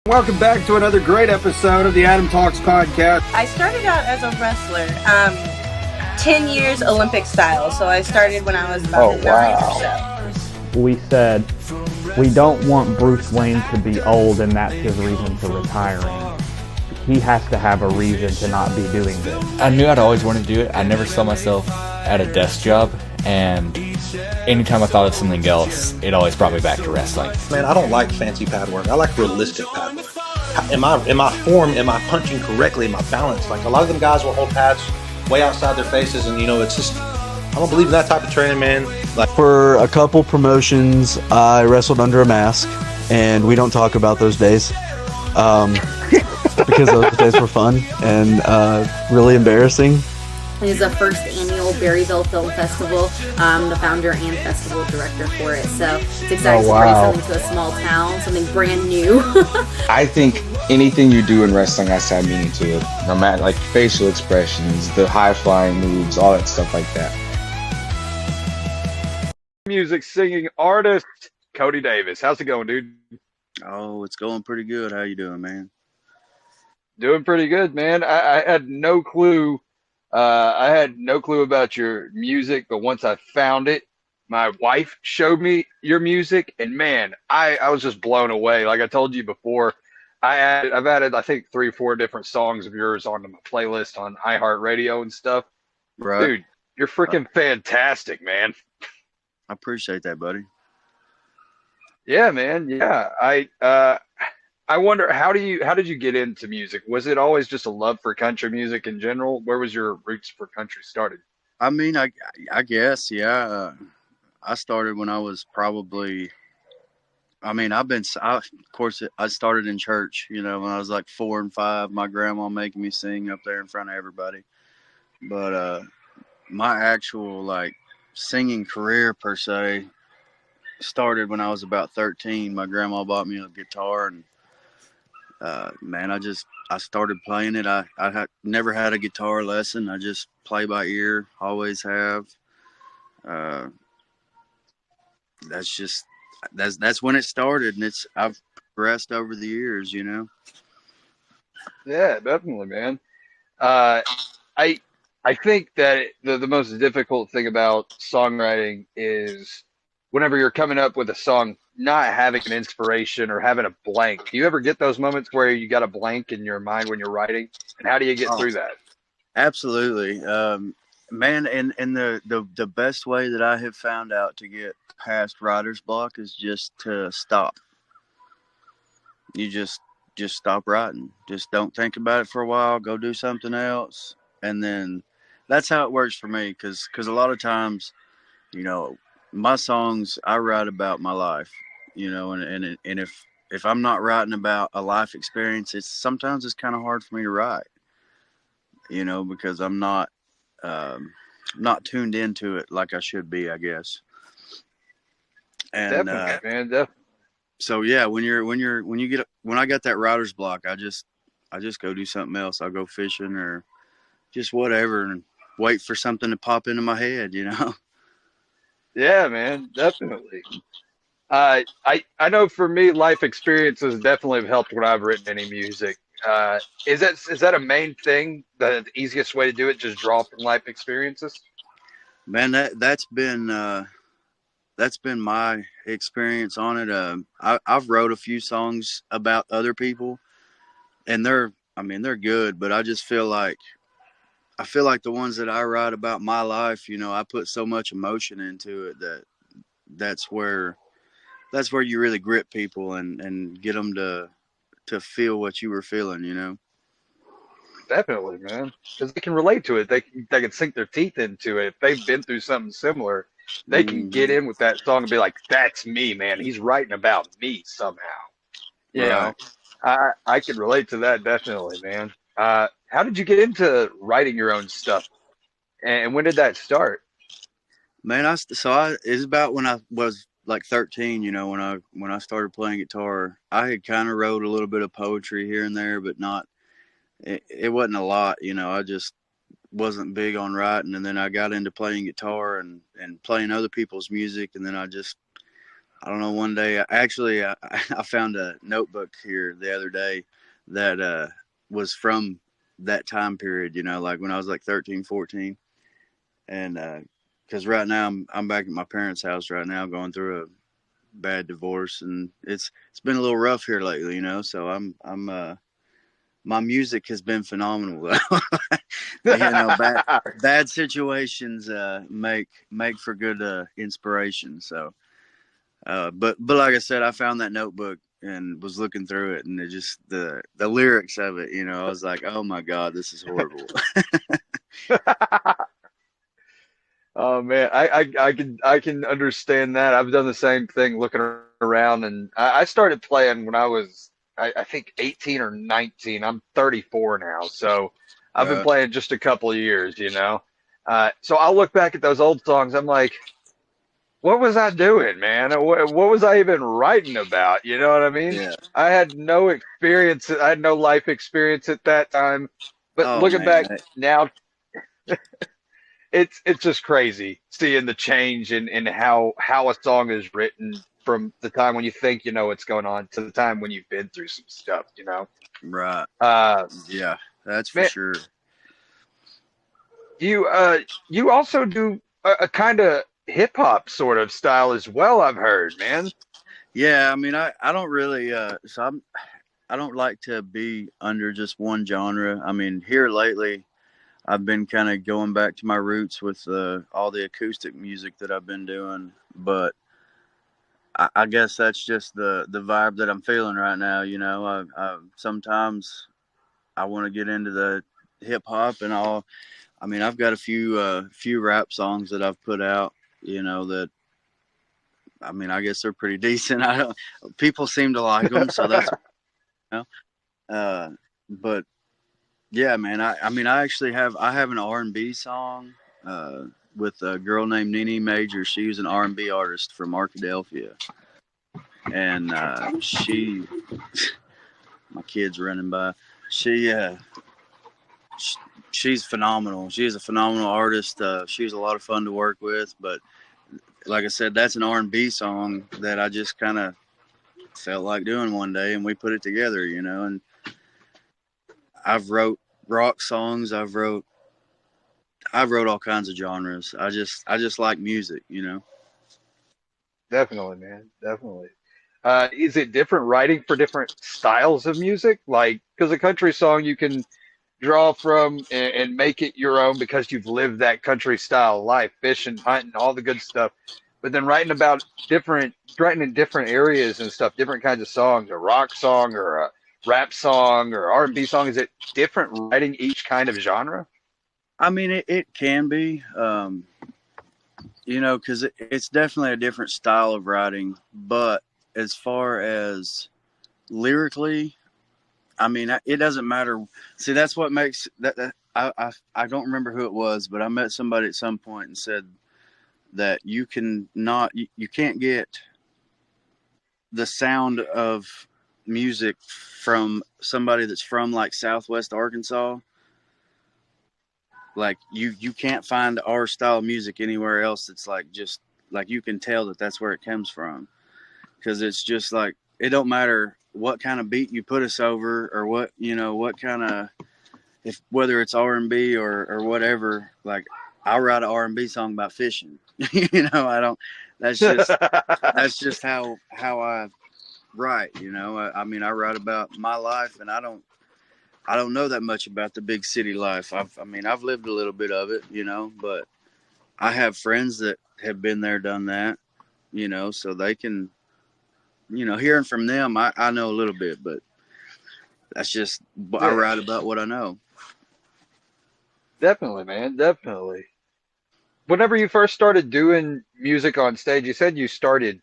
Welcome back to another great episode of the Adam Talks podcast. I started out as a wrestler, 10 years Olympic style. So I started when I was about 9 or so. We said we don't want Bruce Wayne to be old and that's his reason for retiring. He has to have a reason to not be doing this. I knew I'd always wanted to do it. I never saw myself at a desk job, and anytime I thought of something else, it always brought me back to wrestling. Man, I don't like fancy pad work. I like realistic pad work. Am I formed? Am I punching correctly? Am I balanced? Like a lot of them guys will hold pads way outside their faces, and it's just, I don't believe in that type of training, man. Like for a couple promotions, I wrestled under a mask, and we don't talk about those days because those days were fun and really embarrassing. It is the first annual Berryville Film Festival. I'm the founder and festival director for it. So it's exciting to bring something to a small town, something brand new. I think anything you do in wrestling has to have meaning to it. No matter, like facial expressions, the high-flying moves, all that stuff like that. Music singing artist, Cody Davis. How's it going, dude? Oh, it's going pretty good. How you doing, man? Doing pretty good, man. I had no clue. I had no clue about your music, but once I found it, my wife showed me your music, and man, I was just blown away. Like I told you before, I've added I think 3 or 4 different songs of yours onto my playlist on iHeartRadio and stuff. Right. Dude, you're freaking fantastic, man. I appreciate that, buddy. Yeah, man. Yeah. I wonder how did you get into music? Was it always just a love for country music in general? Where was your roots for country started? I mean, I guess, yeah. I started when I was probably, of course, I started in church, when I was like 4 and 5, my grandma making me sing up there in front of everybody. But my actual like singing career per se started when I was about 13. My grandma bought me a guitar, and man, I started playing it. I had never had a guitar lesson. I just play by ear, always have. That's when it started, and I've progressed over the years, Yeah, definitely, man. I think that the most difficult thing about songwriting is whenever you're coming up with a song, not having an inspiration or having a blank. Do you ever get those moments where you got a blank in your mind when you're writing? And how do you get through that? Absolutely. Man, and the best way that I have found out to get past writer's block is just to stop. You just stop writing. Just don't think about it for a while. Go do something else. And then that's how it works for me. Cause a lot of times, my songs, I write about my life, and if I'm not writing about a life experience, sometimes it's kind of hard for me to write, because I'm not tuned into it like I should be, I guess. And definitely, man, definitely. So yeah, when I got that writer's block, I just go do something else. I'll go fishing or just whatever and wait for something to pop into my head, Yeah, man, definitely. I know for me, life experiences definitely have helped when I've written any music. Is that a main thing? The easiest way to do it, just draw from life experiences? Man, that's been my experience on it. I've wrote a few songs about other people, and they're good, but I just feel like the ones that I write about my life, I put so much emotion into it that's where you really grip people and get them to feel what you were feeling, Definitely, man, because they can relate to it. They can sink their teeth into it. If they've been through something similar, they can get in with that song and be like, "That's me, man. He's writing about me somehow." I can relate to that definitely, man. How did you get into writing your own stuff, and when did that start? Man, it's about when I was like 13, when I started playing guitar. I had kind of wrote a little bit of poetry here and there, but not. It wasn't a lot, I just wasn't big on writing, and then I got into playing guitar and playing other people's music, and then I just I don't know. One day, actually, I found a notebook here the other day that was from that time period. You know, like when I was like 13, 14, and because right now I'm back at my parents' house right now, going through a bad divorce, and it's been a little rough here lately. You know, so I'm my music has been phenomenal. You know, bad situations make for good inspiration. So. But like I said, I found that notebook and was looking through it, and it just the lyrics of it, you know, I was like, oh my god, this is horrible. Oh man, I can understand that. I've done the same thing looking around, and I started playing when I was I think 18 or 19. I'm 34 now, so I've been Uh, playing just a couple of years, you know. So I'll look back at those old songs. I'm like, what was I doing, man? What was I even writing about? You know what I mean? yeah. I had no experience. I had no life experience at that time. But Oh looking man. back now, it's just crazy seeing the change in how a song is written from the time when you think you know what's going on to the time when you've been through some stuff, you know. Right. Uh, Yeah, that's for man, sure. you also do a kind of hip hop sort of style as well, I've heard, man. Yeah, I mean, I don't really I don't like to be under just one genre. I mean, here lately, I've been kind of going back to my roots with all the acoustic music that I've been doing, but I guess that's just the vibe that I'm feeling right now. You know, I sometimes I want to get into the hip hop, and I mean, I've got a few rap songs that I've put out. You know that. I mean, I guess they're pretty decent. I don't. People seem to like them, so that's you know. But yeah, man. I mean, I have an R&B song with a girl named Nene Major. She's an R&B artist from Arkadelphia, and my kid's running by. She she's phenomenal. She's a phenomenal artist. She's a lot of fun to work with. But like I said, that's an R&B song that I just kind of felt like doing one day, and we put it together, you know. And I've wrote rock songs. I've wrote all kinds of genres. I just like music, you know. Definitely, man. Definitely. Is it different writing for different styles of music? Like, because a country song you can draw from and make it your own because you've lived that country style life, fishing, hunting, all the good stuff. But then writing in different areas and stuff, different kinds of songs, a rock song or a rap song or R&B song, is it different writing each kind of genre? I mean, it can be, you know, because it's definitely a different style of writing. But as far as lyrically, I mean, it doesn't matter. See, that's what makes that I don't remember who it was, but I met somebody at some point and said that you can't get the sound of music from somebody that's from like Southwest Arkansas. Like you can't find our style of music anywhere else. It's like just like you can tell that that's where it comes from, because it's just like it don't matter what kind of beat you put us over or what, you know, what kind of, if whether it's R&B or whatever. Like I'll write an R&B song about fishing. You know, I don't. That's just how I write. You know, I mean, I write about my life, and I don't know that much about the big city life. I mean, I've lived a little bit of it, you know, but I have friends that have been there, done that, you know, so they can, you know, hearing from them, I know a little bit, but that's just, I Yeah, write about what I know. definitely, man. Definitely. Whenever you first started doing music on stage, you said you started,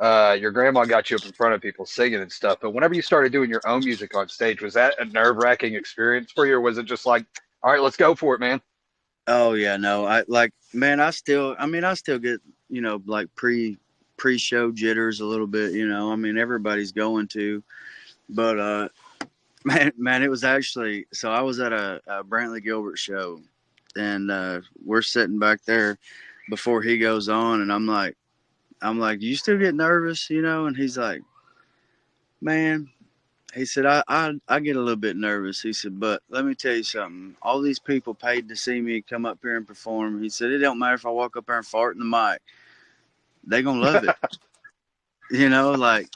your grandma got you up in front of people singing and stuff, but whenever you started doing your own music on stage, was that a nerve-wracking experience for you, or was it just like, all right, let's go for it, man? Oh yeah, no, I like, man, I still get, you know, like pre-show jitters a little bit, you know, I mean, everybody's going to, but, man, it was actually, so I was at a Brantley Gilbert show, and we're sitting back there before he goes on, and I'm like, "Do you still get nervous?" And he's like, "Man," he said, I get a little bit nervous. He said, "But let me tell you something. All these people paid to see me come up here and perform." He said, "It don't matter if I walk up there and fart in the mic. They gonna love it." Like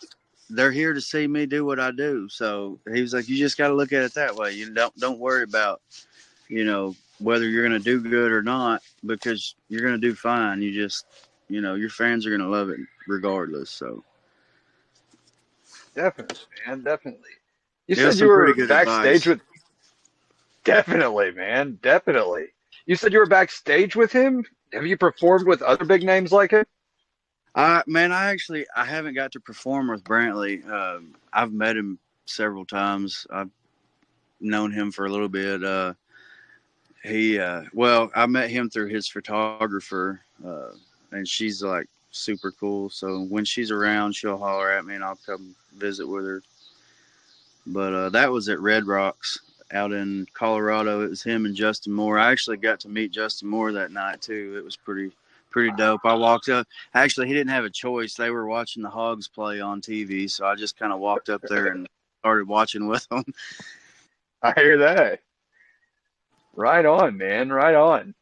they're here to see me do what I do. So he was like, "You just got to look at it that way. You don't worry about, whether you're gonna do good or not, because you're gonna do fine. You just, your fans are gonna love it regardless." So Definitely, man. Definitely. You it was said you some pretty were good backstage advice. with. Definitely, man. Definitely. You said you were backstage with him. Have you performed with other big names like him? Man, I haven't got to perform with Brantley. I've met him several times. I've known him for a little bit. I met him through his photographer, and she's like super cool. So when she's around, she'll holler at me, and I'll come visit with her. But that was at Red Rocks out in Colorado. It was him and Justin Moore. I actually got to meet Justin Moore that night too. It was pretty dope. I walked up. Actually, he didn't have a choice. They were watching the Hogs play on TV, so I just kind of walked up there and started watching with them. I hear that. Right on, man. Right on.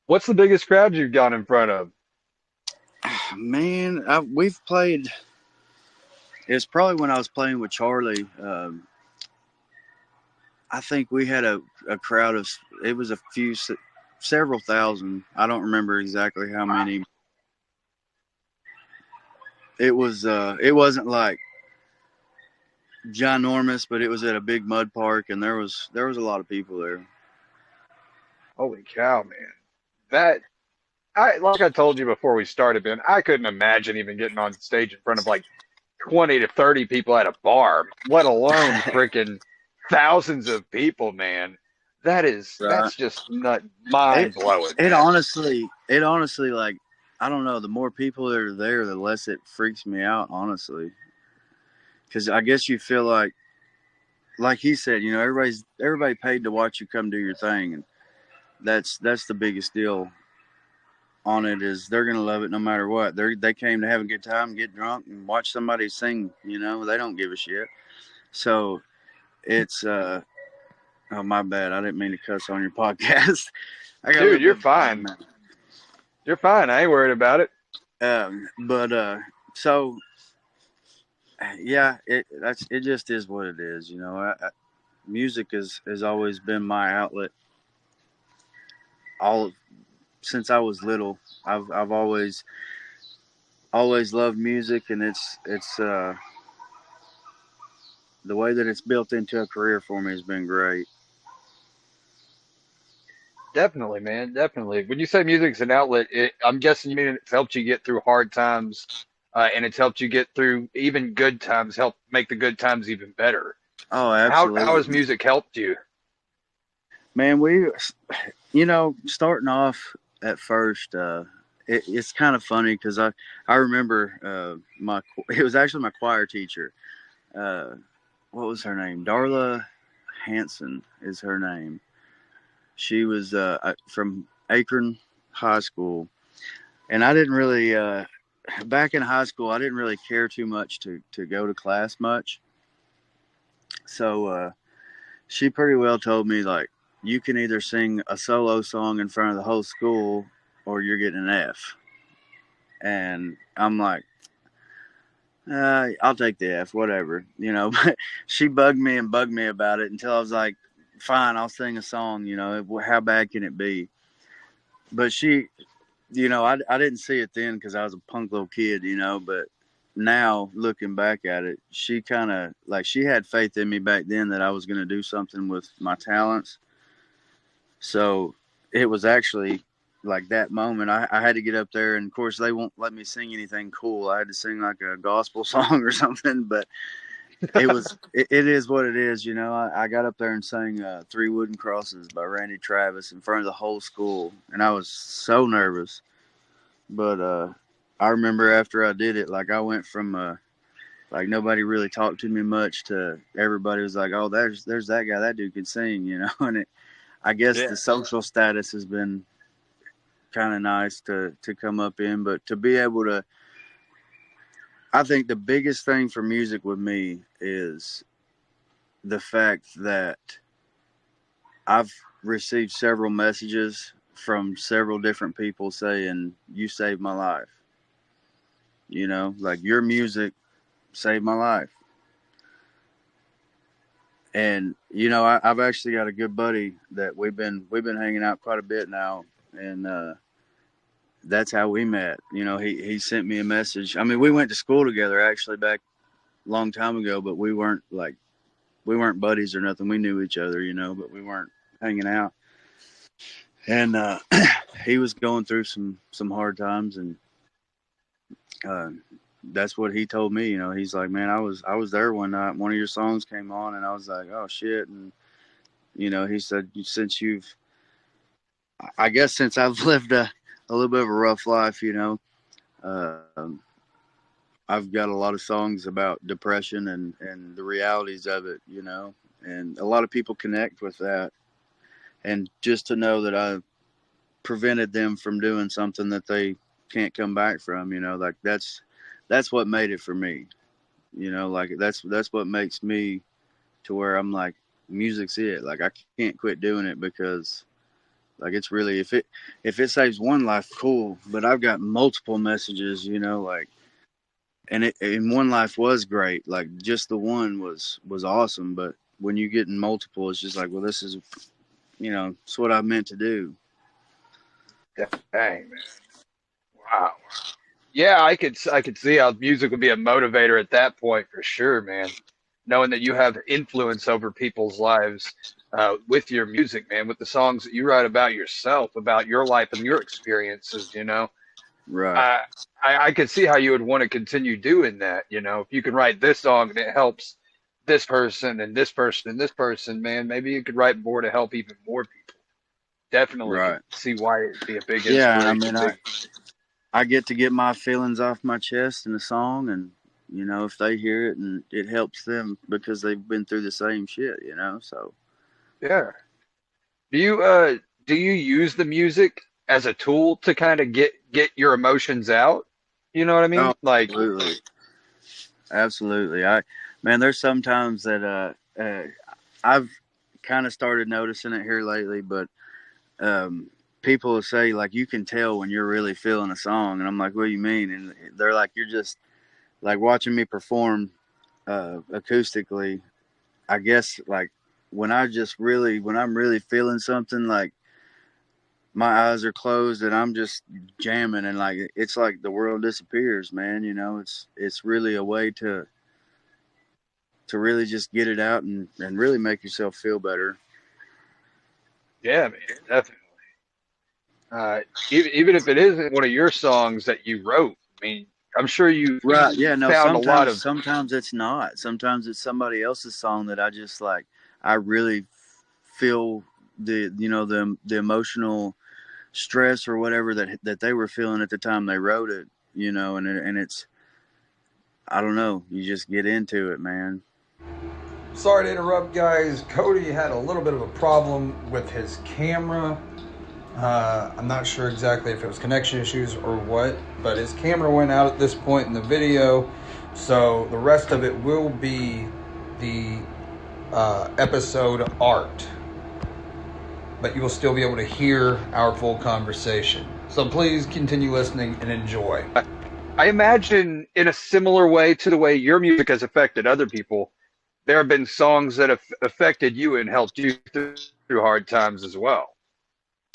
What's the biggest crowd you've gone in front of? Man, we've played. It's probably when I was playing with Charlie. I think we had a crowd of. It was several thousand. I don't remember exactly how many. It was. It wasn't like ginormous, but it was at a big mud park, and there was a lot of people there. Holy cow, man. Like I told you before we started, Ben, I couldn't imagine even getting on stage in front of like 20 to 30 people at a bar, let alone freaking thousands of people, man. That's just mind blowing. It honestly, like, I don't know, the more people that are there, the less it freaks me out, honestly. Because I guess you feel like he said, everybody paid to watch you come do your thing, and that's the biggest deal on it, is they're gonna love it no matter what. They came to have a good time, get drunk, and watch somebody sing. They don't give a shit. So it's oh, my bad. I didn't mean to cuss on your podcast. Dude, you're fine. You're fine. I ain't worried about it. So yeah, it just is what it is. Music has always been my outlet. Since I was little, I've always loved music, and it's the way that it's built into a career for me has been great. Definitely, man. Definitely. When you say music's an outlet, I'm guessing you mean it's helped you get through hard times, and it's helped you get through even good times, help make the good times even better. Oh, absolutely. How has music helped you? Man, starting off at first, it's kind of funny because I remember it was actually my choir teacher. What was her name? Darla Hanson is her name. She was from Akron High School, and I didn't really back in high school I didn't really care too much to go to class much. So she pretty well told me, like, you can either sing a solo song in front of the whole school or you're getting an F. And I'm like, I'll take the F, whatever, But she bugged me about it until I was like, fine, I'll sing a song, how bad can it be? But she, I didn't see it then because I was a punk little kid, but now looking back at it, she kind of, like, she had faith in me back then that I was going to do something with my talents. So it was actually like that moment. I had to get up there, and of course they won't let me sing anything cool. I had to sing like a gospel song or something, but it is what it is. I got up there and sang 3 Wooden Crosses by Randy Travis in front of the whole school, and I was so nervous. But I remember after I did it, like, I went from like nobody really talked to me much to everybody was like, oh, there's that guy, that dude can sing, and I guess the social status has been kind of nice to come up in, but to be able to I think the biggest thing for music with me is the fact that I've received several messages from several different people saying, "You saved my life." You know, like your music saved my life. And I've actually got a good buddy that we've been hanging out quite a bit now, and that's how we met. He sent me a message. I mean, we went to school together actually back a long time ago, but we weren't buddies or nothing. We knew each other, but we weren't hanging out. And he was going through some hard times, and uh, that's what he told me. He's like, man, I was there one night. One of your songs came on, and I was like, oh shit. And he said, I guess since I've lived a little bit of a rough life, um, I've got a lot of songs about depression and the realities of it, and a lot of people connect with that. And just to know that I prevented them from doing something that they can't come back from, like that's what made it for me. Like that's what makes me to where I'm like, music's it. Like I can't quit doing it because like it's really if it saves one life, cool. But I've got multiple messages, like and one life was great. Like just the one was awesome. But when you get in multiple, it's just like, well, this is it's what I meant to do. Dang, man. Wow. Yeah, I could see how music would be a motivator at that point for sure, man. Knowing that you have influence over people's lives with your music, man, with the songs that you write about yourself, about your life and your experiences, Right. I, I could see how you would want to continue doing that. If you can write this song and it helps this person and this person and this person, man, maybe you could write more to help even more people. Definitely could Right. see why it'd be a big Yeah, and I inspiration. mean, I get to get my feelings off my chest in a song, and if they hear it and it helps them because they've been through the same shit, so Yeah. Do you use the music as a tool to kind of get your emotions out? You know what I mean? oh, Like, absolutely, absolutely. Man, there's sometimes that I've kind of started noticing it here lately, but people will say like you can tell when you're really feeling a song, and I'm like, what do you mean? And they're like, you're just like watching me perform acoustically. I guess like when I'm really feeling something, like my eyes are closed and I'm just jamming, and like it's like the world disappears, man. It's really a way to really just get it out and really make yourself feel better. yeah, man, definitely. Even if it isn't one of your songs that you wrote, I mean, I'm sure you Right. Yeah, no, found a lot sometimes of, sometimes it's not. Sometimes it's somebody else's song that I just like I really feel the emotional stress or whatever that they were feeling at the time they wrote it, and it's I don't know, you just get into it, man. Sorry to interrupt, guys. Cody had a little bit of a problem with his camera. I'm not sure exactly if it was connection issues or what, but his camera went out at this point in the video. So the rest of it will be the episode art. But you will still be able to hear our full conversation. So please continue listening and enjoy. I imagine in a similar way to the way your music has affected other people, there have been songs that have affected you and helped you through hard times as well.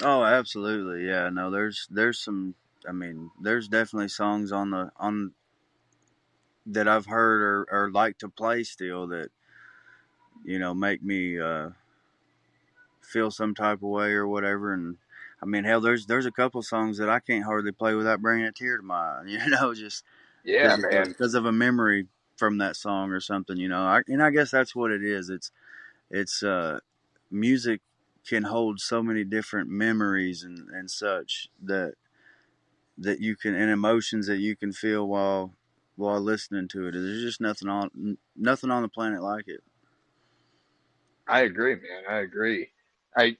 Oh, absolutely. Yeah, no, there's some. I mean, there's definitely songs on that I've heard or like to play still that make me feel some type of way or whatever. And I mean, hell, there's a couple songs that I can't hardly play without bringing a tear to my eye. Just Yeah, man. because of a memory from that song or something. And I guess that's what it is. It's music can hold so many different memories and such that you can and emotions that you can feel while listening to it. There's just nothing on the planet like it. I agree, man. I agree. I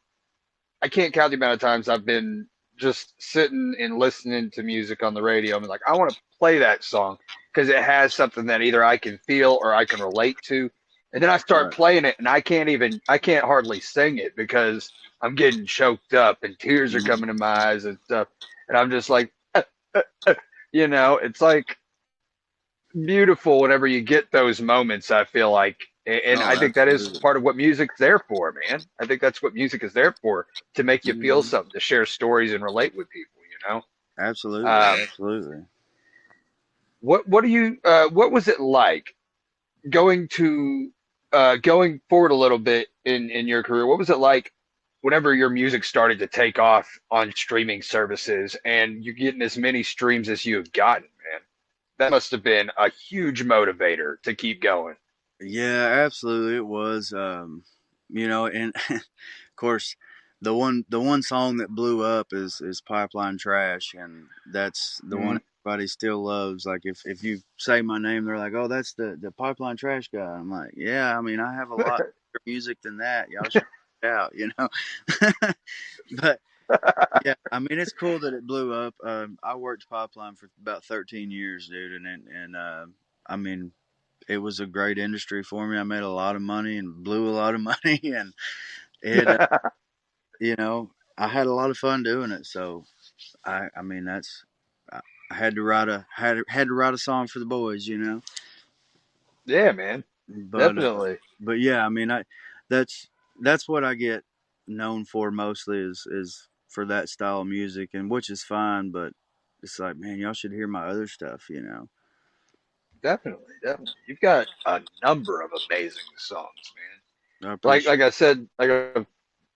I can't count the amount of times I've been just sitting and listening to music on the radio. I'm like, I want to play that song because it has something that either I can feel or I can relate to. And then I start Right. playing it and I can't hardly sing it because I'm getting choked up and tears are Mhm. coming to my eyes and stuff. And I'm just like, it's like beautiful whenever you get those moments, I feel like. And Oh, I think that is absolutely. part of what music's there for, man. I think that's what music is there for, to make you feel Mhm. something, to share stories and relate with people, you know? Absolutely. Um, Absolutely. what was it like going to, going forward a little bit in your career? What was it like whenever your music started to take off on streaming services and you're getting as many streams as you have gotten, man? That must have been a huge motivator to keep going. Yeah, absolutely. It was. And of course, the one song that blew up is Pipeline Trash, and that's the one Mhm. everybody still loves. Like if you say my name, they're like, "Oh, that's the Pipeline Trash guy." I'm like, "Yeah, I mean, I have a lot more music than that. Y'all should check it out, you know." But yeah, I mean, it's cool that it blew up. I worked Pipeline for about 13 years, dude, and I mean, it was a great industry for me. I made a lot of money and blew a lot of money, and it, you know, I had a lot of fun doing it. So I mean, I, I had to write a song for the boys, you know. Yeah, man. But Definitely. but yeah, I mean, that's that's what I get known for mostly is for that style of music, and which is fine, but it's like, man, y'all should hear my other stuff, you know. Definitely. Definitely. You've got a number of amazing songs, man. I Like appreciate. like I said,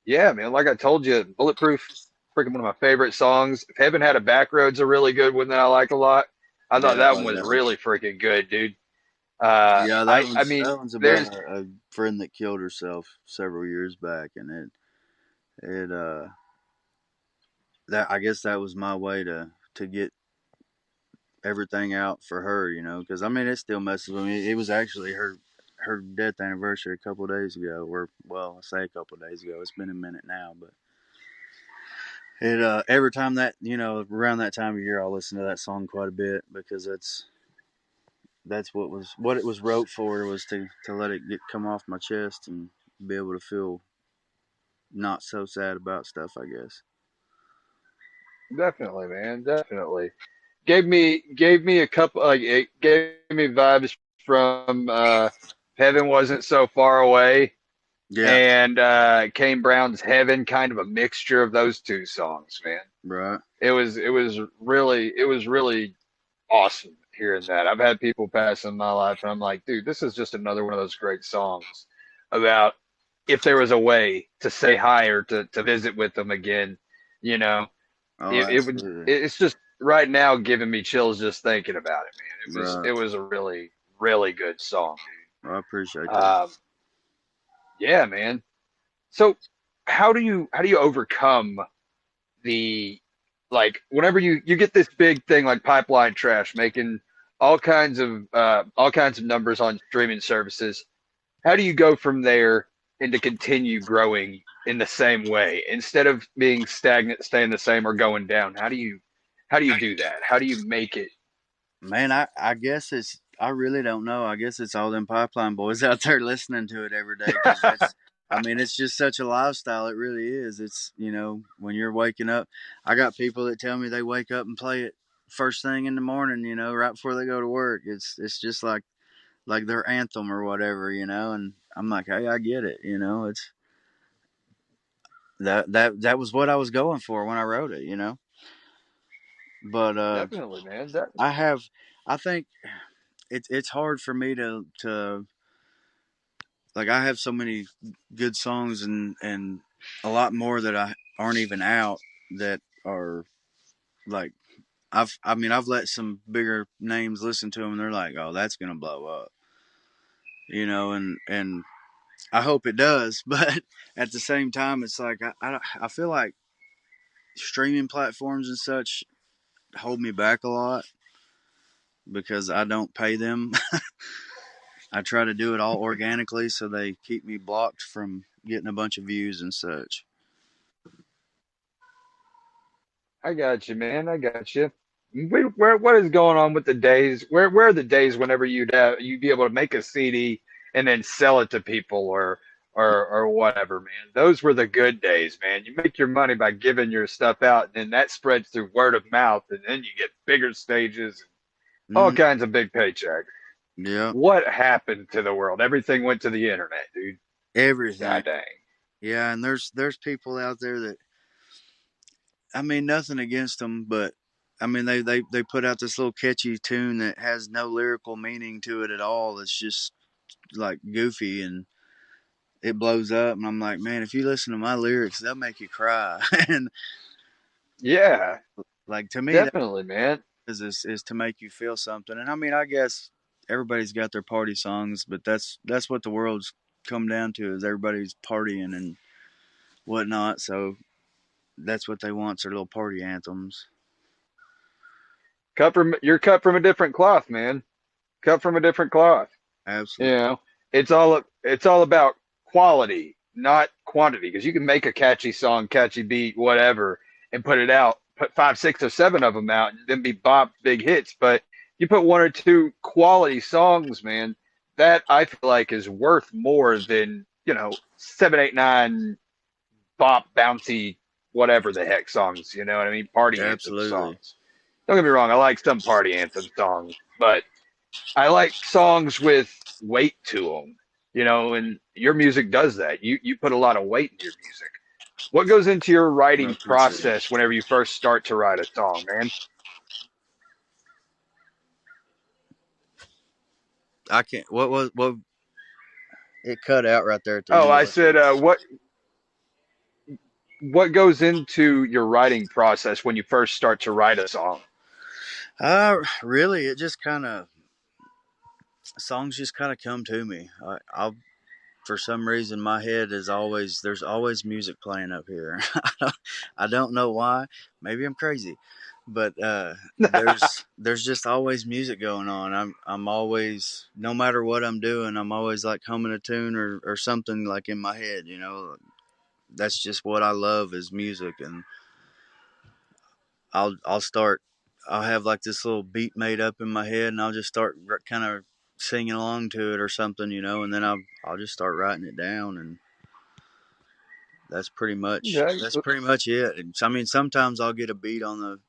yeah, man, like I told you, Bulletproof, freaking one of my favorite songs. If Heaven Had a Backroad's a really good one that I like a lot. I thought Yeah, I that one like was that one. really freaking good, dude. Yeah, I mean, that one's about there's a friend that killed herself several years back, and it that I guess that was my way to get everything out for her, you know, because I mean it still messes with me. It was actually her death anniversary a couple of days ago, or well, I say a couple of days ago. It's been a minute now, but it every time that around that time of year, I'll listen to that song quite a bit because that's what it was wrote for was to let it come off my chest and be able to feel not so sad about stuff, I guess. definitely, man, definitely. Gave me a couple, like it gave me vibes from Heaven Wasn't So Far Away Yeah, and Kane Brown's Heaven, kind of a mixture of those two songs, man. right. It was really awesome hearing that. I've had people pass in my life, and I'm like, dude, this is just another one of those great songs about if there was a way to say hi or to visit with them again, you know, Oh, it would. absolutely. It's just right now giving me chills just thinking about it, man. Right. It was a really really good song, Well, I appreciate dude. that. Yeah, man. So how do you overcome the, like, whenever you get this big thing like Pipeline Trash making all kinds of numbers on streaming services, how do you go from there and to continue growing in the same way instead of being stagnant, staying the same, or going down? How do you do that? How do you make it? Man, I guess I really don't know. I guess it's all them pipeline boys out there listening to it every day because that's. I mean, it's just such a lifestyle. It really is. It's when you're waking up. I got people that tell me they wake up and play it first thing in the morning. Right before they go to work. It's just like their anthem or whatever. And I'm like, hey, I get it. It's that was what I was going for when I wrote it. But Definitely, man. That I have. I think it's hard for me to like I have so many good songs and a lot more that I aren't even out that are like I've let some bigger names listen to them and they're like, oh, that's gonna blow up, and I hope it does. But at the same time it's like I feel like streaming platforms and such hold me back a lot because I don't pay them. I try to do it all organically, so they keep me blocked from getting a bunch of views and such. I got you, man. I got you. What is going on with the days? Where are the days whenever you'd be able to make a CD and then sell it to people or whatever, man. Those were the good days, man. You make your money by giving your stuff out, and then that spreads through word of mouth, and then you get bigger stages, all Mm, kinds of big paychecks. yeah, What happened to the world? Everything went to the internet, dude. everything. God dang. Yeah, and there's people out there that, I mean, nothing against them, but I mean, they put out this little catchy tune that has no lyrical meaning to it at all. It's just like goofy, and it blows up. And I'm like, man, if you listen to my lyrics, they'll make you cry. And Yeah, like, to me, that definitely, man. is to make you feel something. And I mean, I guess everybody's got their party songs, but that's what the world's come down to, is everybody's partying and whatnot. So that's what they want, their little party anthems. You're cut from a different cloth, man. Cut from a different cloth. You Absolutely. know, it's all about quality, not quantity. Because you can make a catchy song, catchy beat, whatever, and put it out, put five, six, or seven of them out, and then be bop big hits. But you put one or two quality songs, man, that I feel like is worth more than 7, 8, 9 bop bouncy whatever the heck songs. You know what I mean? Party anthem Absolutely. songs. Don't get me wrong, I like some party anthem songs, but I like songs with weight to them, and your music does that. You put a lot of weight in your music. What goes into your I writing appreciate it. process whenever you first start to write a song, man? I can't. What? It cut out right there at the Oh, end. I said, what goes into your writing process when you first start to write a song? Really, it just kind of, songs just kind of come to me. I'll For some reason my head is always, there's always music playing up here. I don't know why. Maybe I'm crazy, but there's just always music going on. I'm always, no matter what I'm doing, I'm always like humming a tune or something like in my head. That's just what I love is music, and I'll start. I'll have like this little beat made up in my head, and I'll just start kind of singing along to it or something, and then I'll just start writing it down, and Okay. that's pretty much it. I mean, sometimes I'll get a beat on the,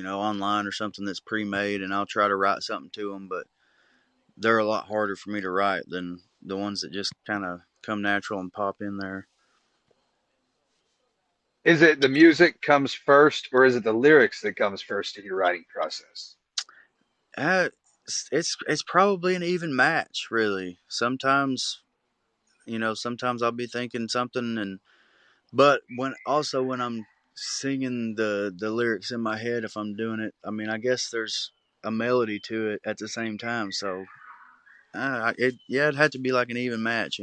online or something that's pre-made, and I'll try to write something to them, but they're a lot harder for me to write than the ones that just kind of come natural and pop in there. Is it the music comes first, or is it the lyrics that comes first in your writing process? Uh, it's probably an even match, really. Sometimes I'll be thinking something, but when I'm singing the lyrics in my head, if I'm doing it, I mean, I guess there's a melody to it at the same time. So it'd have to be like an even match.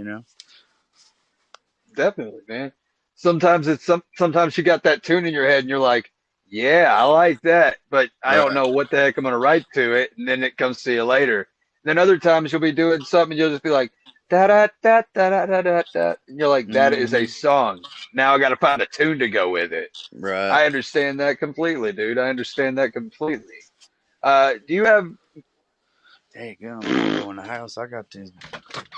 Definitely, man. Sometimes you got that tune in your head and you're like, yeah, I like that, but I don't Right. know what the heck I'm gonna write to it, and then it comes to you later. Then other times you'll be doing something and you'll just be like da da da da da da da da, and you're like, that is a Hmm. song. Now I got to find a tune to go with it. Right. I understand that completely, dude. I understand that completely. Do you have? Hey, go go in the house. I got this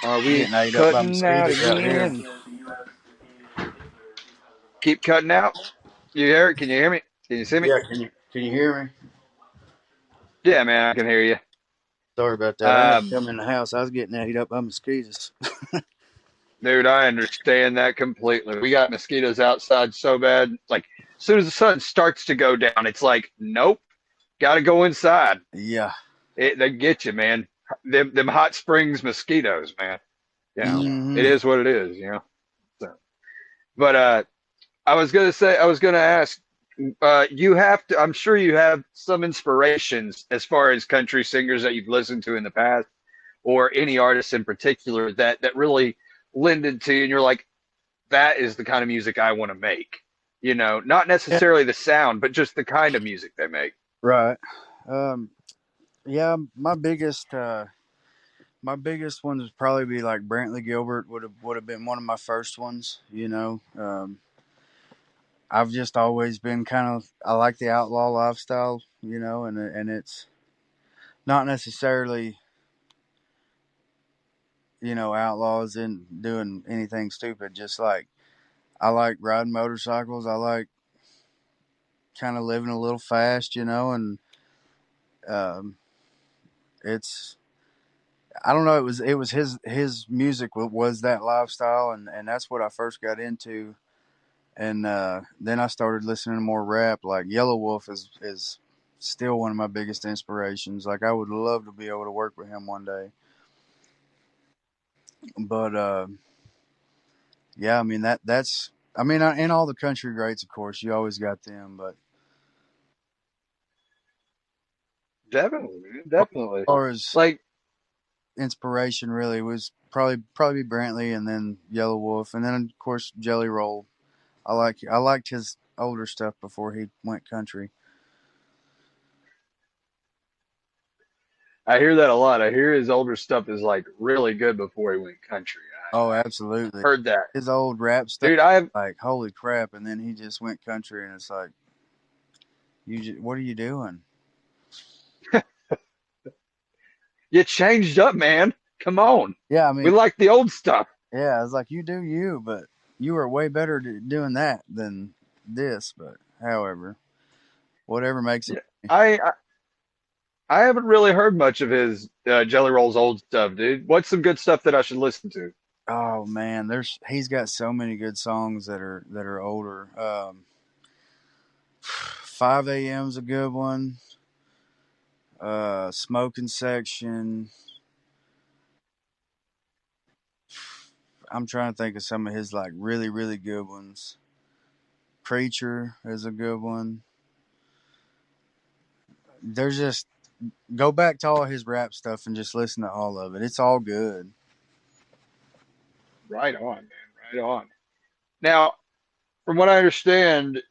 Are we getting ate up by cutting out mosquitoes out here. again? Keep cutting out. You hear it? Can you hear me? Can you see me? Yeah, can you hear me? Yeah, man, I can hear you. Sorry about that. I had to Um, come in the house. I was getting ate up by mosquitoes. Dude, I understand that completely. We got mosquitoes outside so bad. Like, as soon as the sun starts to go down, it's like, nope, got to go inside. Yeah. They get you, man. Them hot springs mosquitoes, man. It Hmm. is what it is. So, but I was gonna ask, you have to. I'm sure you have some inspirations as far as country singers that you've listened to in the past, or any artists in particular that really lended to you, and you're like, that is the kind of music I want to make. Not Yeah. necessarily the sound, but just the kind of music they make. Right. Um. Yeah. My biggest ones would probably be like Brantley Gilbert would have been one of my first ones. I've just always been I like the outlaw lifestyle, and it's not necessarily, outlaws in doing anything stupid. Just like I like riding motorcycles. I like kind of living a little fast, and um, it's I don't know. It was his music was that lifestyle, and that's what I first got into. And then I started listening to more rap. Like Yellow Wolf is still one of my biggest inspirations. Like I would love to be able to work with him one day. But yeah, I mean that's I mean and all the country greats, of course, you always got them. But Definitely, man, as definitely. far as Like, inspiration, really was probably Brantley, and then Yellow Wolf, and then of course Jelly Roll. I liked his older stuff before he went country. I hear that a lot. I hear his older stuff is like really good before he went country. Oh, I absolutely. heard that, His old rap stuff, dude. I have like holy crap, and then he just went country, and it's like, what are you doing? you changed up, man. Come on, Yeah, I we mean, like the old stuff. yeah, it's like you do you, but you were way better doing that than this. But however, whatever makes it. Yeah, I haven't really heard much of his Jelly Roll's old stuff, dude. What's some good stuff that I should listen to? Oh man, he's got so many good songs that are older. 5 a.m.'s a good one. Smoking Section. I'm trying to think of some of his like really really good ones. Preacher is a good one. There's just go back to all his rap stuff and just listen to all of it. It's all good. Right on, man. Right on. Now, from what I understand,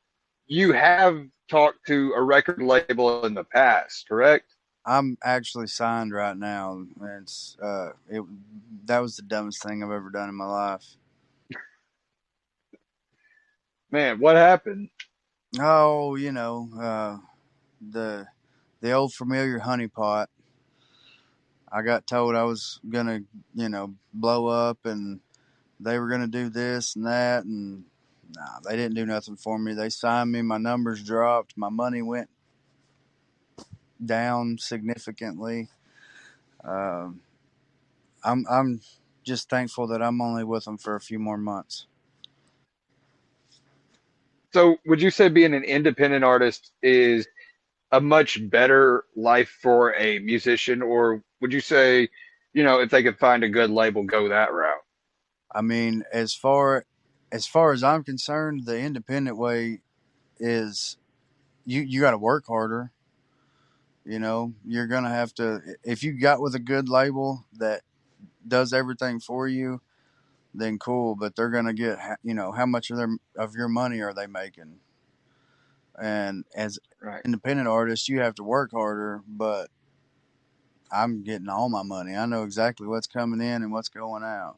you have talked to a record label in the past, correct? I'm actually signed right now. It that was the dumbest thing I've ever done in my life. Man, what happened? Oh, the the old familiar honeypot. I got told I was gonna, blow up, and they were gonna do this and that, and nah, they didn't do nothing for me. They signed me, my numbers dropped, my money went down significantly. Um, I'm just thankful that I'm only with them for a few more months. So, would you say being an independent artist is a much better life for a musician, or would you say, if they could find a good label, go that route? I mean, as far as I'm concerned, the independent way is you got to work harder. You're gonna have to if you got with a good label that does everything for you, then cool. But they're gonna get how much of your money are they making? And as Right. independent artists, you have to work harder. But I'm getting all my money. I know exactly what's coming in and what's going out.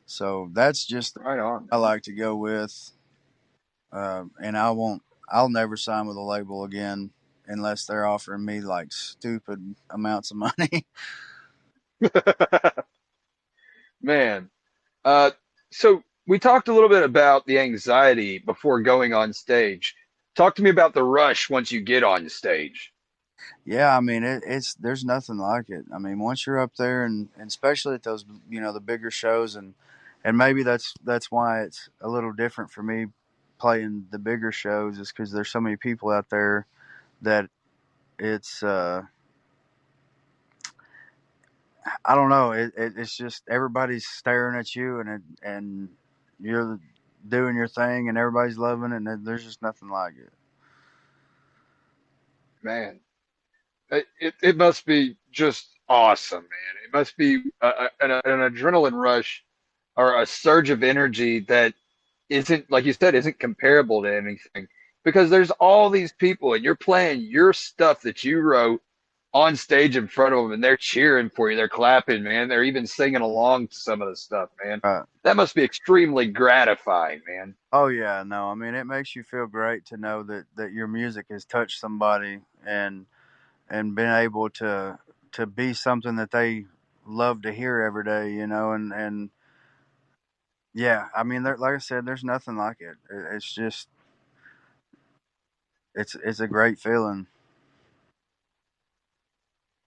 So that's just Right on, I man. like to go with. And I won't. I'll never sign with a label again unless they're offering me like stupid amounts of money. Man. Uh, so we talked a little bit about the anxiety before going on stage. Talk to me about the rush once you get on stage. Yeah, I mean it's there's nothing like it. I mean, once you're up there, and especially at those the bigger shows, and maybe that's why it's a little different for me playing the bigger shows, is because there's so many people out there that it's I don't know, it's just everybody's staring at you, and you're doing your thing, and everybody's loving it, and there's just nothing like it. Man, it must be just awesome, man. It must be an adrenaline rush or a surge of energy that isn't, like you said, isn't comparable to anything because there's all these people and you're playing your stuff that you wrote on stage in front of them and they're cheering for you, they're clapping, man. They're even singing along to some of the stuff, man. Right. That must be extremely gratifying, man. Oh yeah, no, I mean it makes you feel great to know that your music has touched somebody and been able to be something that they love to hear every day, and yeah, I mean like I said, there's nothing like it. It's just it's a great feeling.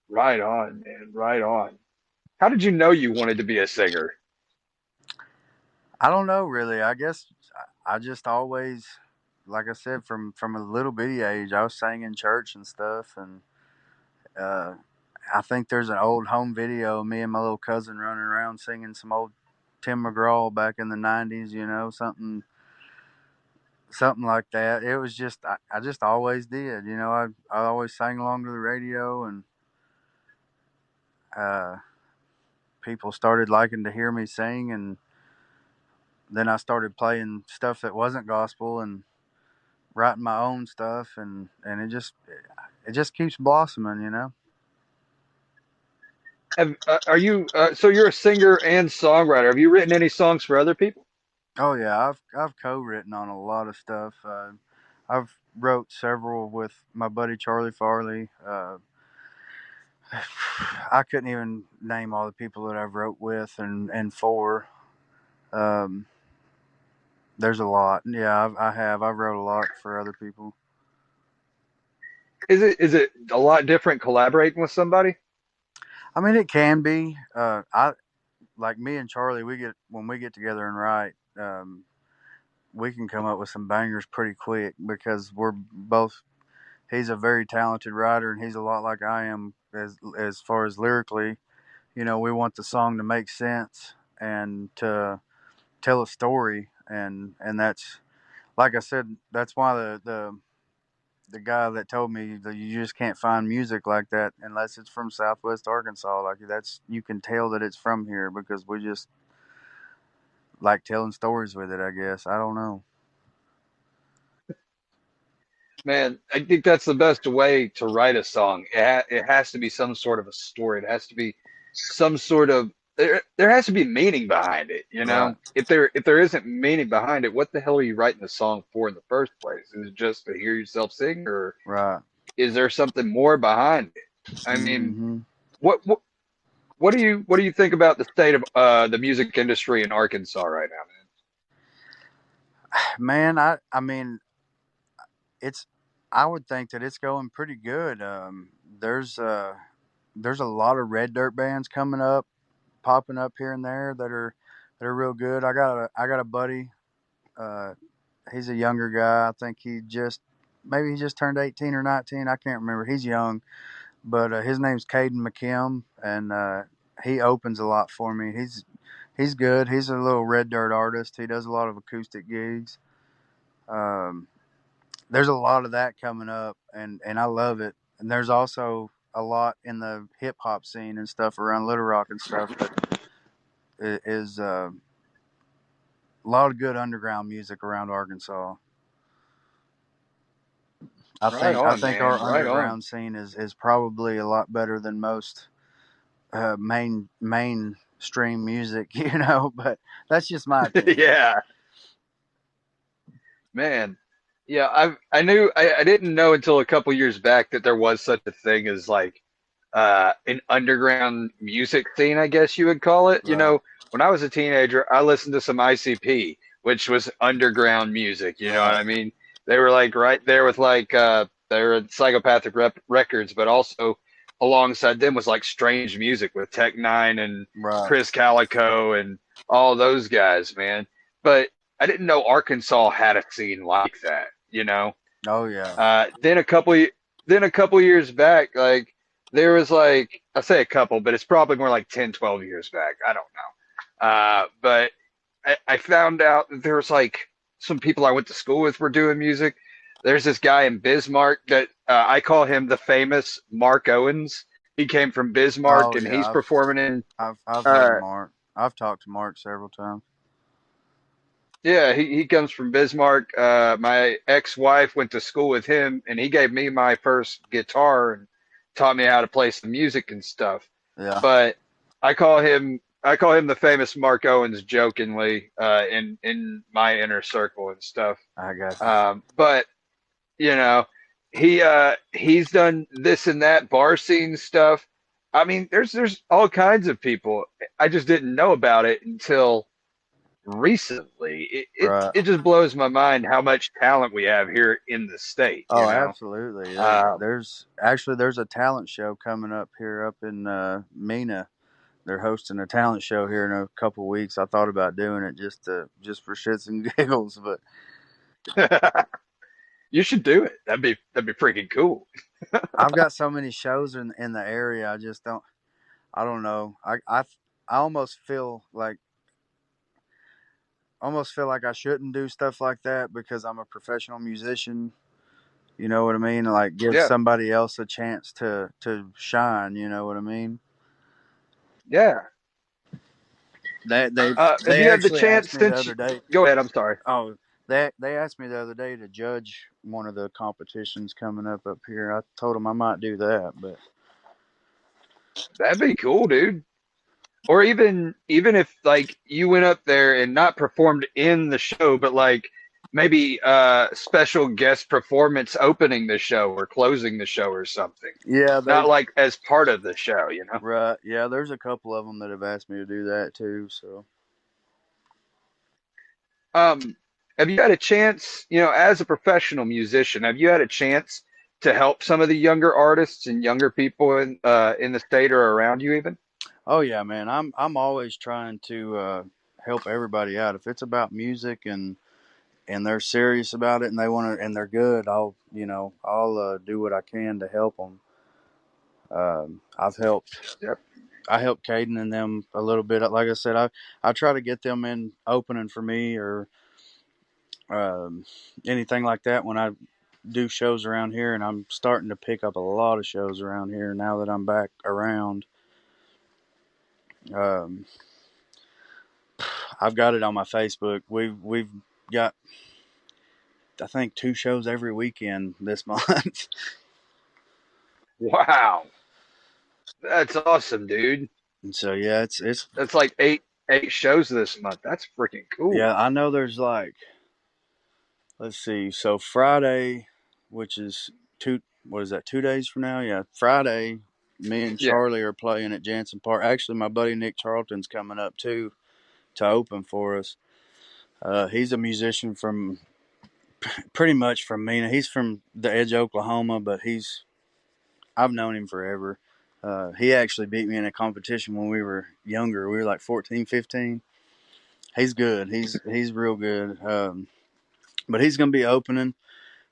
Right on, man. Right on. How did you know you wanted to be a singer? I don't know really. I guess I just always, like I said, from a little bitty age, I was sang in church and stuff, and uh, I think there's an old home video of me and my little cousin running around singing some old Tim McGraw back in the '90s. Something like that. It was just I just always did. I always sang along to the radio, and uh, people started liking to hear me sing, and then I started playing stuff that wasn't gospel and writing my own stuff, and it just keeps blossoming. Are you so you're a singer and songwriter? Have you written any songs for other people? Oh yeah, I've co-written on a lot of stuff. I've wrote several with my buddy Charlie Farley. I couldn't even name all the people that I've wrote with and for. Um, there's a lot. Yeah, I have. I've wrote a lot for other people. Is it a lot different collaborating with somebody? I mean, it can be. I like me and Charlie. When we get together and write, we can come up with some bangers pretty quick because we're both. He's a very talented writer, and he's a lot like I am as far as lyrically. We want the song to make sense and to tell a story, and that's like I said. That's why the guy that told me that you just can't find music like that unless it's from Southwest Arkansas. Like that's you can tell that it's from here because we just like telling stories with it. I guess I don't know. Man, I think that's the best way to write a song. It has to be some sort of a story. It has to be some sort of there has to be meaning behind it, you Right, know? If there isn't meaning behind it, what the hell are you writing the song for in the first place? Is it just to hear yourself sing, or right. is there something more behind it? I mean, Hmm. what what what do you think about the state of the music industry in Arkansas right now, Man, I mean, it's. I would think that it's going pretty good. There's a lot of red dirt bands coming up, popping up here and there that are real good. I got a buddy. Uh, he's a younger guy. I think maybe he just turned 18 or 19. I can't remember. He's young, but his name's Caden McKim, and he opens a lot for me. He's good. He's a little red dirt artist. He does a lot of acoustic gigs. Um, there's a lot of that coming up, and I love it. And there's also a lot in the hip hop scene and stuff around Little Rock and stuff that is a lot of good underground music around Arkansas. I man? Right think I on, think our man. Right on. underground scene is probably a lot better than most mainstream music, But that's just my opinion. Yeah, man. Yeah, I didn't know until a couple years back that there was such a thing as like an underground music scene, I guess you would call it. Right, When I was a teenager, I listened to some ICP, which was underground music. You know what right, I mean? They were like right there with like they were Psychopathic Records, but also alongside them was like Strange Music with Tech Nine and right. Chris Calico and all those guys, man. But I didn't know Arkansas had a scene like that. Oh yeah, Then a couple years back, like there was like I say a couple, but it's probably more like 10, 12 years back. I don't know. But I found out that there was like some people I went to school with were doing music. There's this guy in Bismarck that I call him the famous Mark Owens. He came from Bismarck oh and yeah. he's I've performing in I've heard uh, Mark. I've talked to Mark several times. yeah, he comes from Bismarck. My ex-wife went to school with him, and he gave me my first guitar and taught me how to play some music and stuff. Yeah. But I call him the famous Mark Owens jokingly in my inner circle and stuff. I got you. But you know, he's done this and that bar scene stuff. I mean, there's all kinds of people. I just didn't know about it until recently. Right. It just blows my mind how much talent we have here in the state, you Oh, know. absolutely. Uh, There's a talent show coming up here up in Mena. They're hosting a talent show here in a couple weeks. I thought about doing it just for shits and giggles, but you should do it. That'd be freaking cool. I've got so many shows in the area. I just don't. I don't know. I almost feel like I shouldn't do stuff like that because I'm a professional musician. You know what I mean? Like give Yeah, somebody else a chance to shine. You know what I mean? yeah. If They you have the actually chance, asked me the since other day. go ahead. I'm sorry. Oh, they asked me the other day to judge one of the competitions coming up here. I told them I might do that, but That'd be cool, dude. Or even if like you went up there and not performed in the show, but like maybe special guest performance opening the show or closing the show or something. yeah, Not like as part of the show, you know. right. Yeah, there's a couple of them that have asked me to do that too. So Um, have you had a chance, as a professional musician, have you had a chance to help some of the younger artists and younger people in the state or around you even? oh yeah, man, I'm always trying to help everybody out. If it's about music and they're serious about it and they want to and they're good, I'll do what I can to help them. I've helped. Yep. I helped Caden and them a little bit. Like I said, I try to get them in opening for me or um, anything like that when I do shows around here. And I'm starting to pick up a lot of shows around here now that I'm back around. Um, I've got it on my Facebook. We've got I think 2 shows every weekend this month. Wow. That's awesome, dude. And so yeah, it's That's like eight shows this month. That's freaking cool. yeah. I know there's like let's see. So Friday, which is what is that? 2 days from now? Yeah, Friday. Me and Yeah. Charlie are playing at Jansen Park. Actually, my buddy Nick Charlton's coming up too to open for us. He's a musician from pretty much from Mena. He's from the edge of Oklahoma, but I've known him forever. He actually beat me in a competition when we were younger. We were like 14, 15. He's good. He's real good. But he's going to be opening,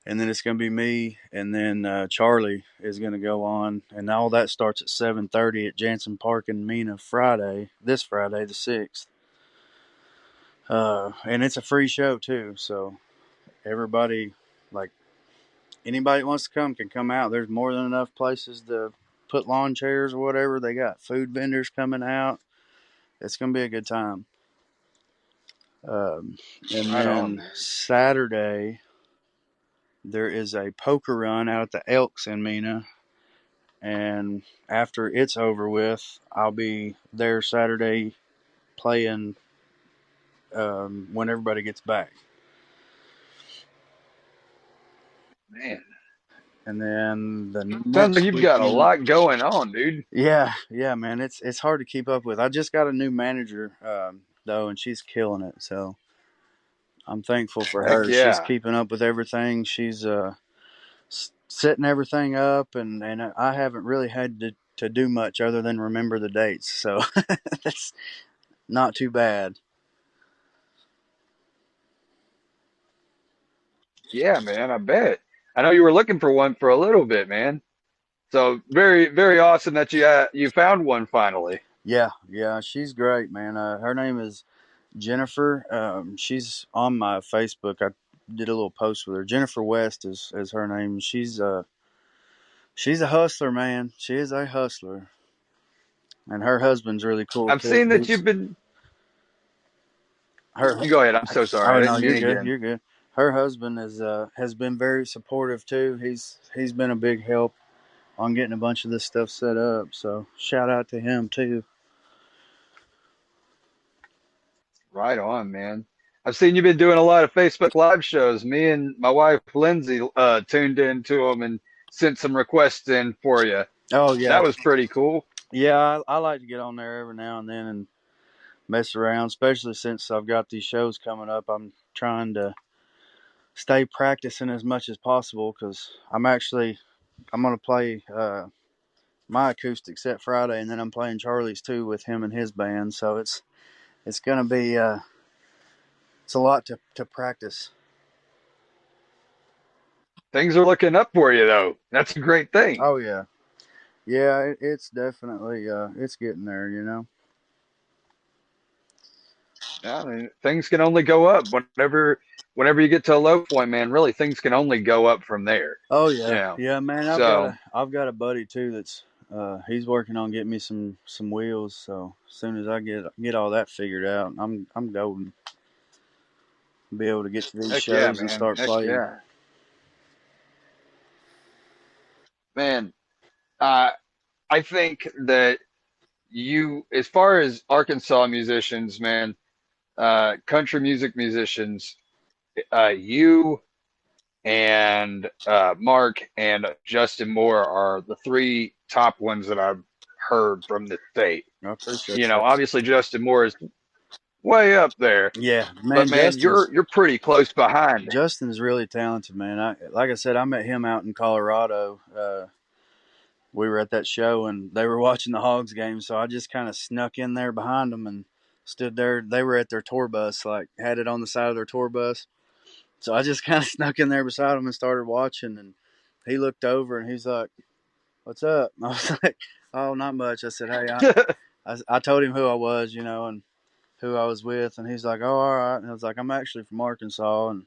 and then it's going to be me, and then Charlie is going to go on, and all that starts at 7:30 at Jansen Park in Mena this Friday the 6th. And it's a free show too, so everybody, like anybody that wants to come can come out. There's more than enough places to put lawn chairs or whatever. They got food vendors coming out. It's going to be a good time. And Right on, then man. Saturday, there is a poker run out at the Elks in Mena. And after it's over with, I'll be there Saturday playing when everybody gets back. Man. And then the Sounds next like you've got a weekend, lot going on, dude. yeah, man, it's hard to keep up with. I just got a new manager though, and she's killing it. So I'm thankful for Heck her. She's yeah. keeping up with everything. She's setting everything up, and I haven't really had to do much other than remember the dates. So that's not too bad. Yeah, man, I bet. I know you were looking for one for a little bit, man. So very, very awesome that you found one finally. Yeah, she's great, man. Her name is Jennifer. She's on my Facebook. I did a little post with her. Jennifer West is her name. She's a hustler, man. She is a hustler, and her husband's really cool I've too. seen that you've been. Her. You go ahead. I'm so sorry. Oh I no, didn't mean you're good. again. You're good. Her husband has been very supportive too. He's been a big help. on getting a bunch of this stuff set up. So shout out to him too. Right on, man. I've seen you've been doing a lot of Facebook Live shows. Me and my wife Lindsay tuned into them and sent some requests in for you. Oh yeah, That was pretty cool. yeah. I like to get on there every now and then and mess around, especially since I've got these shows coming up. I'm trying to stay practicing as much as possible because I'm going to play my acoustic set Friday, and then I'm playing Charlie's too with him and his band. So it's going to be it's a lot to practice. Things are looking up for you, though. That's a great thing. Oh yeah, yeah. It's definitely it's getting there. Yeah, I mean, things can only go up whenever you get to a low point, man. Really, things can only go up from there. Oh You yeah, know. yeah, man. So I've got a buddy too that's he's working on getting me some wheels. So as soon as I get all that figured out, I'm golden. Be able to get to these heck yeah, shows and man. start Heck playing. yeah, man. Uh, I think that as far as Arkansas musicians, man, country music musicians, you and Mark and Justin Moore are the three top ones that I've heard from the state. I appreciate You know, that. obviously Justin Moore is way up there, Yeah, but man, man, you're pretty close behind. Justin's really talented, man. Like I said, I met him out in Colorado. We were at that show and they were watching the Hogs game, so I just kind of snuck in there behind them and stood there. They were at their tour bus, like had it on the side of their tour bus. So I just kind of snuck in there beside him and started watching. And he looked over and he's like, "What's up?" I was like, "Oh, not much." I said, "Hey, I told him who I was, and who I was with." And he's like, "Oh, all right." And I was like, "I'm actually from Arkansas." And,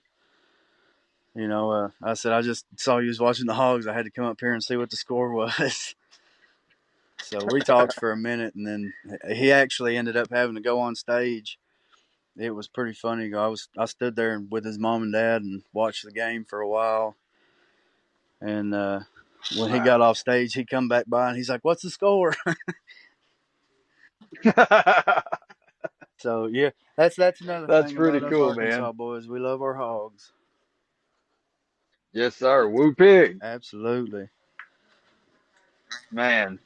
I said, "I just saw you was watching the Hogs. I had to come up here and see what the score was." So we talked for a minute, and then he actually ended up having to go on stage. It was pretty funny. I stood there with his mom and dad and watched the game for a while. And when he got off stage, he come back by and he's like, "What's the score?" So yeah, that's another That's thing pretty about us cool, Arkansas man. boys. We love our Hogs. Yes, sir. Woo pig, Absolutely. man.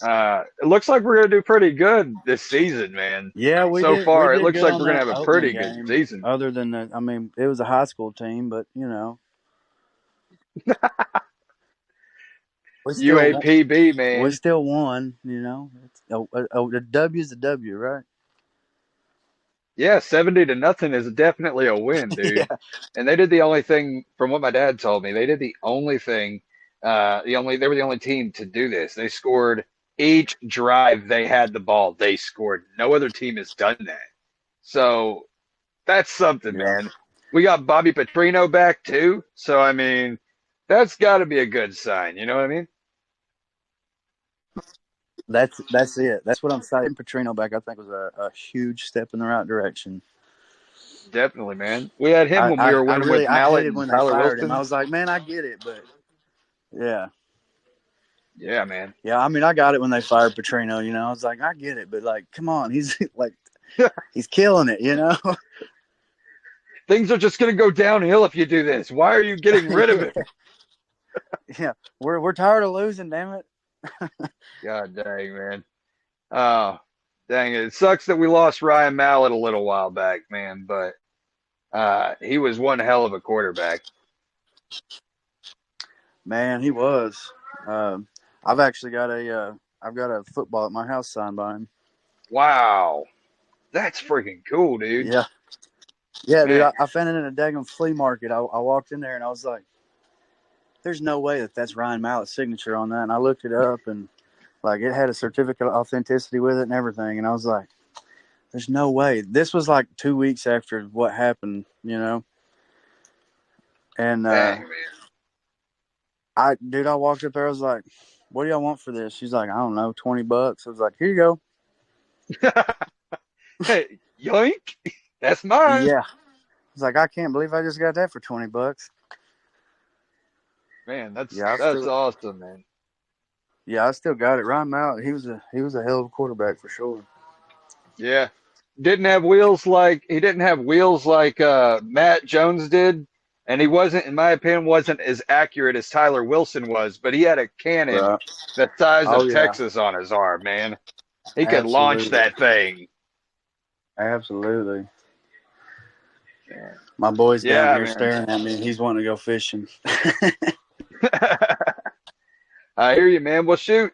It looks like we're gonna do pretty good this season, man. Yeah, we So did. We far, it did looks good like on we're gonna that have a opening pretty good game. season. Other than that, I mean, it was a high school team, but we still UAPB, we man. still won. A W's a W, right? Yeah, 70-0 is definitely a win, Yeah. dude. And they did the only thing, from what my dad told me, they did the only thing, they were the only team to do this. They scored each drive they had the ball, they scored. No other team has done that. So that's something, Yeah. man. We got Bobby Petrino back too. So I mean, that's got to be a good sign. You know what I mean? That's it. That's what I'm saying. Petrino back, I think, was a huge step in the right direction. Definitely, man. We had him when we were winning with I Mallett hated and when they Tyler fired him. Wilson. I was like, man, I get it, but yeah. Yeah, man. Yeah, I mean, I got it when they fired Petrino, I was like, I get it, but like, come on, he's like, he's killing it, Things are just going to go downhill if you do this. Why are you getting rid of him? Yeah, we're tired of losing, damn it. God dang, man. Oh, dang it. It sucks that we lost Ryan Mallett a little while back, man, but he was one hell of a quarterback. Man, he was. I've actually got I've got a football at my house signed by him. Wow. That's freaking cool, dude. Yeah. Yeah, dude, Man. I found it in a daggum flea market. I walked in there and I was like, there's no way that's Ryan Mallett's signature on that. And I looked it up and like it had a certificate of authenticity with it and everything. And I was like, there's no way. This was like 2 weeks after what happened, And Dang, man. I walked up there. I was like, what do y'all want for this? She's like, I don't know, $20. I was like, here you go. Hey, yoink. That's mine. Yeah. I was like, I can't believe I just got that for $20. Man, that's Yeah, awesome, man. Yeah, I still got it. Ryan Mount, he was a hell of a quarterback for sure. Yeah. He didn't have wheels like Matt Jones did, and he wasn't, in my opinion, wasn't as accurate as Tyler Wilson was, but he had a cannon Right. the size Oh of yeah. Texas on his arm, man. He could launch Absolutely. that thing. Absolutely. My boy's down Yeah, here man. staring at me. He's wanting to go fishing. I hear you, man. Well, shoot.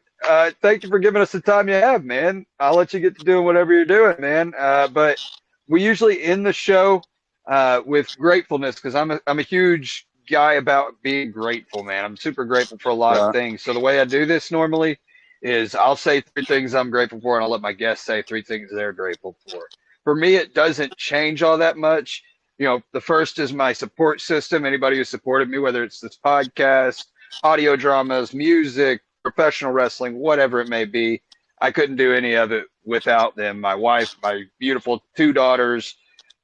Thank you for giving us the time you have, man. I'll let you get to doing whatever you're doing, man. But we usually end the show with gratefulness because I'm a huge guy about being grateful, man. I'm super grateful for a lot of Right. things. So the way I do this normally is I'll say 3 things I'm grateful for, and I'll let my guests say 3 things they're grateful for. For me, it doesn't change all that much. You know, the first is my support system. Anybody who supported me, whether it's this podcast, audio dramas, music, professional wrestling, whatever it may be. I couldn't do any of it without them. My wife, my beautiful 2 daughters,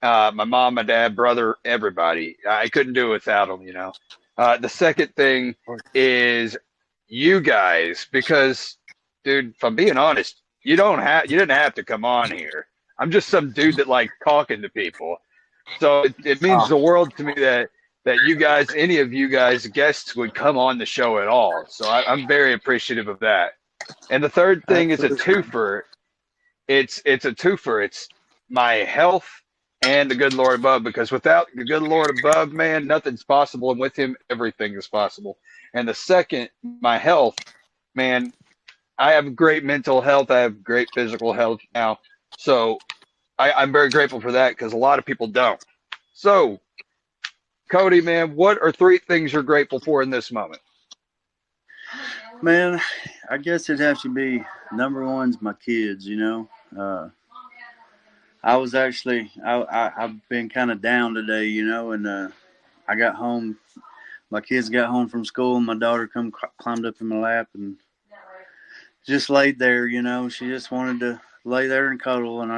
my mom, my dad, brother, everybody. I couldn't do it without them, you know. The second thing is you guys, because, dude, if I'm being honest, you didn't have to come on here. I'm just some dude that likes talking to people. So it means the world to me that you guys, any of you guys, guests would come on the show at all. So I'm very appreciative of that. And the third thing is a twofer. It's a twofer. It's my health and the good Lord above, because without the good Lord above, man, nothing's possible. And with him, everything is possible. And the second, my health, man, I have great mental health. I have great physical health now. So I'm very grateful for that because a lot of people don't. So, Cody, man, what are 3 things you're grateful for in this moment? Man, I guess it'd have to be number one's my kids, you know. I was actually, I've been kind of down today, you know, and I got home. My kids got home from school, and my daughter climbed up in my lap and just laid there, you know. She just wanted to lay there and cuddle, and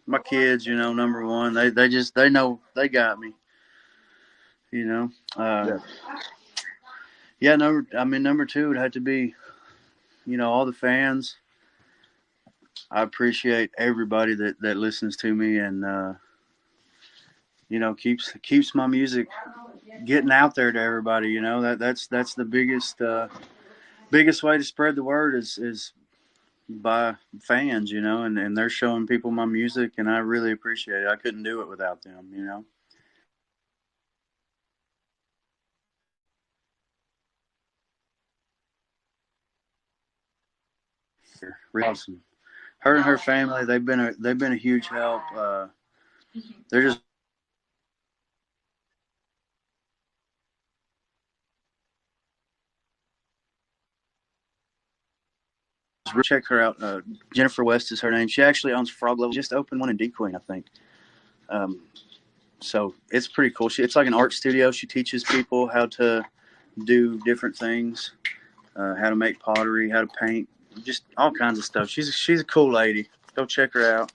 my kids, you know, number one, they know they got me, you know. Yeah, number two would have to be, you know, all the fans. I appreciate everybody that listens to me and you know, keeps my music getting out there to everybody. You know, that's the biggest way to spread the word is by fans. You know, and they're showing people my music, and I really appreciate it. I couldn't do it without them. You know. Awesome. Her and her family, they've been a huge help. They're just check her out. Jennifer West is her name. She actually owns Frog Level. Just opened one in DeQueen, I think. So it's pretty cool. It's like an art studio. She teaches people how to do different things, how to make pottery, how to paint, just all kinds of stuff. She's a cool lady. Go check her out.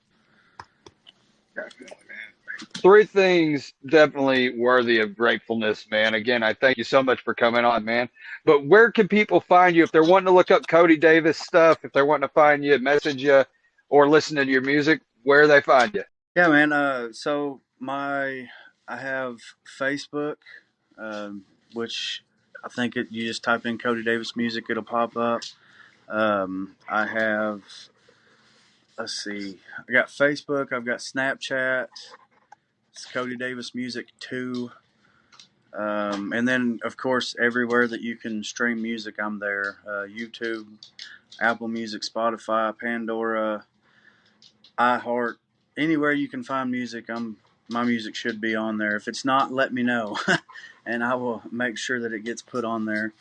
3 things definitely worthy of gratefulness, man. Again, I thank you so much for coming on, man. But where can people find you if they're wanting to look up Cody Davis stuff, if they're wanting to find you, message you, or listen to your music? Where do they find you? Yeah, man. So I have Facebook, which I think you just type in Cody Davis music, it'll pop up. I have, let's see, I got Facebook, I've got Snapchat. It's Cody Davis Music 2. And then, of course, everywhere that you can stream music, I'm there. YouTube, Apple Music, Spotify, Pandora, iHeart. Anywhere you can find music, my music should be on there. If it's not, let me know, and I will make sure that it gets put on there.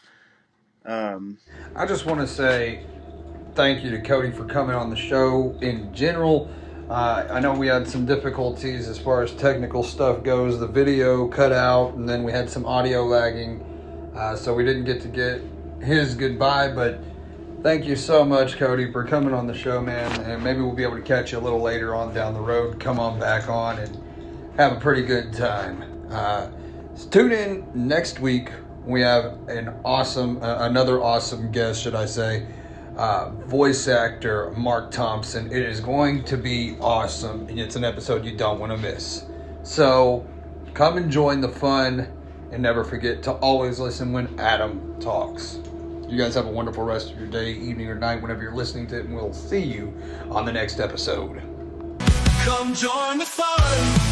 I just want to say thank you to Cody for coming on the show in general. I know we had some difficulties as far as technical stuff goes. The video cut out, and then we had some audio lagging, so we didn't get to get his goodbye. But thank you so much, Cody, for coming on the show, man. And maybe we'll be able to catch you a little later on down the road. Come on back on and have a pretty good time. So tune in next week We have another awesome guest, should I say, voice actor Mark Thompson. It is going to be awesome, and it's an episode you don't want to miss. So come and join the fun, and never forget to always listen when Adam talks. You guys have a wonderful rest of your day, evening, or night whenever you're listening to it, and we'll see you on the next episode. Come join the fun.